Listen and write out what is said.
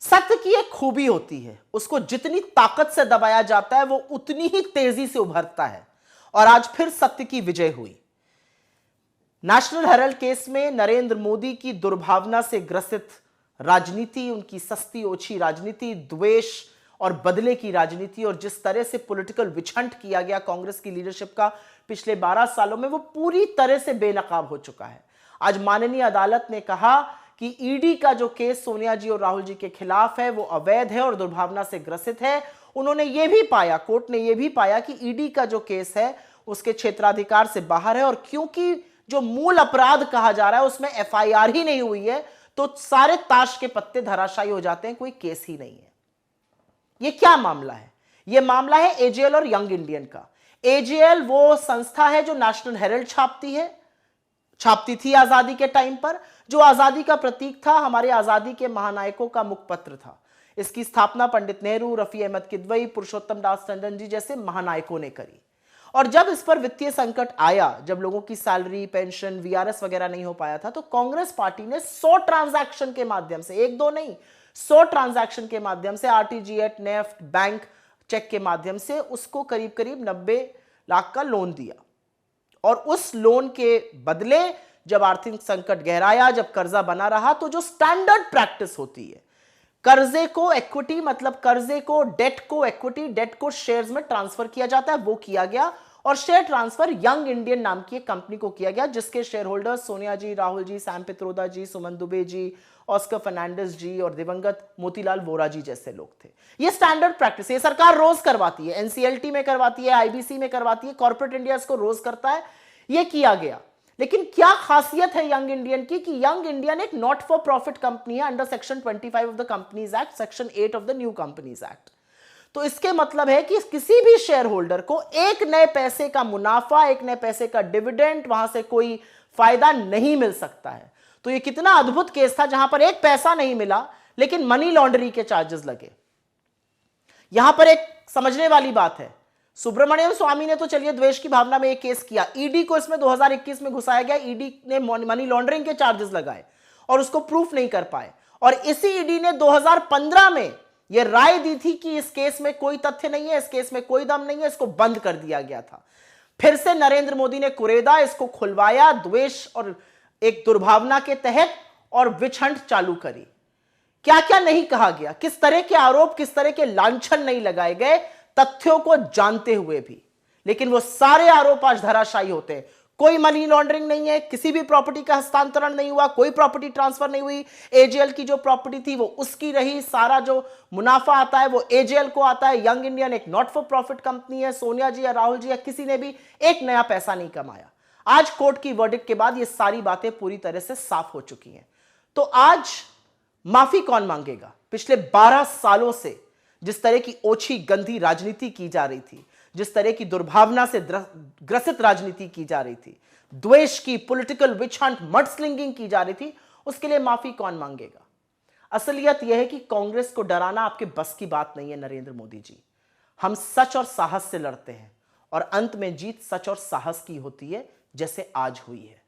सत्य की एक खूबी होती है, उसको जितनी ताकत से दबाया जाता है वो उतनी ही तेजी से उभरता है। और आज फिर सत्य की विजय हुई। नेशनल हेराल्ड केस में नरेंद्र मोदी की दुर्भावना से ग्रसित राजनीति, उनकी सस्ती ओछी राजनीति, द्वेष और बदले की राजनीति, और जिस तरह से पॉलिटिकल विछंट किया गया कांग्रेस की लीडरशिप का पिछले 12 सालों में, वो पूरी तरह से बेनकाब हो चुका है। आज माननीय अदालत ने कहा कि ईडी का जो केस सोनिया जी और राहुल जी के खिलाफ है वो अवैध है और दुर्भावना से ग्रसित है। उन्होंने ये भी पाया, कोर्ट ने यह भी पाया कि ईडी का जो केस है उसके क्षेत्राधिकार से बाहर है, और क्योंकि जो मूल अपराध कहा जा रहा है उसमें एफआईआर ही नहीं हुई है, तो सारे ताश के पत्ते धराशायी हो जाते हैं, कोई केस ही नहीं है। ये क्या मामला है? ये मामला है एजेएल और यंग इंडियन का। एजेएल वो संस्था है जो नेशनल हेराल्ड छापती थी आजादी के टाइम पर, जो आजादी का प्रतीक था, हमारे आजादी के महानायकों का मुखपत्र था। इसकी स्थापना पंडित नेहरू, रफी अहमद किदवई, पुरुषोत्तम दास टंडन जी जैसे महानायकों ने करी। और जब इस पर वित्तीय संकट आया, जब लोगों की सैलरी, पेंशन, वीआरएस वगैरह नहीं हो पाया था, तो कांग्रेस पार्टी ने 100 ट्रांजैक्शन के माध्यम से, एक दो नहीं, 100 ट्रांजैक्शन के माध्यम से, आरटीजीएस, नेफ्ट, बैंक चेक के माध्यम से उसको करीब करीब 90 लाख का लोन दिया। और उस लोन के बदले जब आर्थिक संकट गहराया, जब कर्जा बना रहा, तो जो स्टैंडर्ड प्रैक्टिस होती है, कर्जे को इक्विटी, मतलब कर्जे को, डेट को इक्विटी, डेट को शेयर्स में ट्रांसफर किया जाता है, वो किया गया। और शेयर ट्रांसफर यंग इंडियन नाम की एक कंपनी को किया गया, जिसके शेयर होल्डर्स सोनिया जी, राहुल जी, सैम पित्रोदा जी, सुमन दुबे जी, ऑस्कर फर्नांडिस जी और दिवंगत मोतीलाल वोरा जी जैसे लोग थे। ये स्टैंडर्ड प्रैक्टिस, ये सरकार रोज करवाती है, एनसीएलटी में करवाती है, आईबीसी में करवाती है, कॉर्पोरेट इंडिया इसको रोज करता है। ये किया गया। लेकिन क्या खासियत है यंग इंडियन की कि यंग इंडियन एक नॉट फॉर प्रॉफिट कंपनी है under section 25 of the companies act, section 8 of the new companies act. तो इसके मतलब है कि किसी भी शेयर होल्डर को एक नए पैसे का मुनाफा, एक नए पैसे का डिविडेंड, वहां से कोई फायदा नहीं मिल सकता है। तो ये कितना अद्भुत केस था, जहां पर एक पैसा नहीं मिला लेकिन मनी लॉन्ड्रिंग के चार्जेस लगे। यहां पर एक समझने वाली बात है, सुब्रमण्यम स्वामी ने तो चलिए द्वेष की भावना में एक केस किया, ईडी को इसमें 2021 में घुसाया गया, ईडी ने मनी लॉन्ड्रिंग के चार्जेस लगाए और उसको प्रूफ नहीं कर पाए। और इसी ईडी ने 2015 में यह राय दी थी कि इस केस में कोई तथ्य नहीं है, इस केस में कोई दम नहीं है, इसको बंद कर दिया गया था। फिर से नरेंद्र मोदी ने कुरेदा, इसको खुलवाया, द्वेष और एक दुर्भावना के तहत, और विछंट चालू करी। क्या क्या नहीं कहा गया, किस तरह के आरोप, किस तरह के लांछन नहीं लगाए गए, तथ्यों को जानते हुए भी। लेकिन वो सारे आरोप आज धराशायी होते हैं। कोई मनी लॉन्ड्रिंग नहीं है, किसी भी प्रॉपर्टी का हस्तांतरण नहीं हुआ, कोई प्रॉपर्टी ट्रांसफर नहीं हुई, एजेएल की जो प्रॉपर्टी थी वो उसकी रही, सारा जो मुनाफा आता है वो एजेएल को आता है। यंग इंडियन एक नॉट फॉर प्रॉफिट कंपनी है, सोनिया जी या राहुल जी या किसी ने भी एक नया पैसा नहीं कमाया। आज कोर्ट की वर्डिक्ट के बाद ये सारी बातें पूरी तरह से साफ हो चुकी हैं। तो आज माफी कौन मांगेगा? पिछले 12 सालों से जिस तरह की ओछी गंदी राजनीति की जा रही थी, जिस तरह की दुर्भावना से ग्रसित राजनीति की जा रही थी, द्वेष की, पॉलिटिकल विछंट, मडस्लिंगिंग की जा रही थी, उसके लिए माफी कौन मांगेगा? असलियत यह है कि कांग्रेस को डराना आपके बस की बात नहीं है नरेंद्र मोदी जी। हम सच और साहस से लड़ते हैं और अंत में जीत सच और साहस की होती है, जैसे आज हुई है।